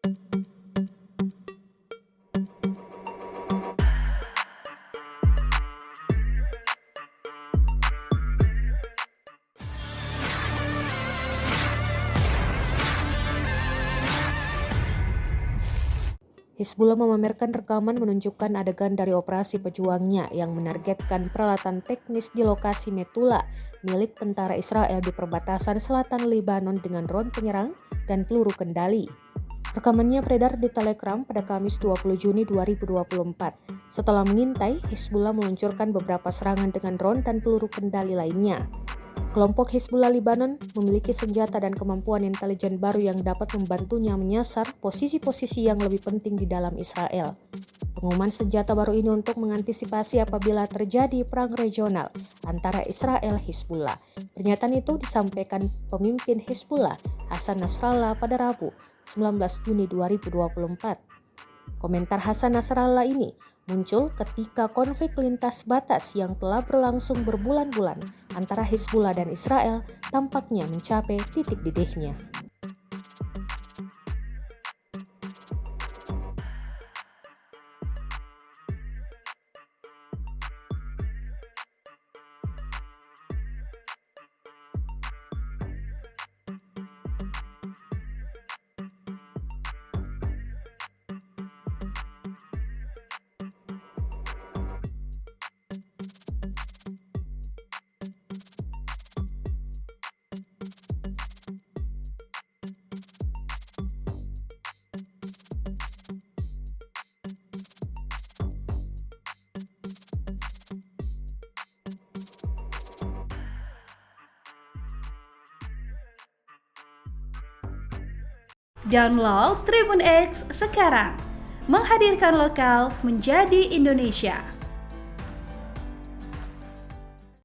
Hizbullah memamerkan rekaman menunjukkan adegan dari operasi pejuangnya yang menargetkan peralatan teknis di lokasi Metula milik tentara Israel di perbatasan selatan Lebanon dengan drone penyerang dan peluru kendali. Rekamannya beredar di Telegram pada Kamis 20 Juni 2024. Setelah mengintai, Hizbullah meluncurkan beberapa serangan dengan drone dan peluru kendali lainnya. Kelompok Hizbullah Lebanon memiliki senjata dan kemampuan intelijen baru yang dapat membantunya menyasar posisi-posisi yang lebih penting di dalam Israel. Pengumuman senjata baru ini untuk mengantisipasi apabila terjadi perang regional antara Israel Hizbullah. Pernyataan itu disampaikan pemimpin Hizbullah Hasan Nasrallah pada Rabu 19 Juni 2024. Komentar Hasan Nasrallah ini muncul ketika konflik lintas batas yang telah berlangsung berbulan-bulan antara Hizbullah dan Israel tampaknya mencapai titik didihnya. Download Tribun X sekarang, menghadirkan lokal menjadi Indonesia.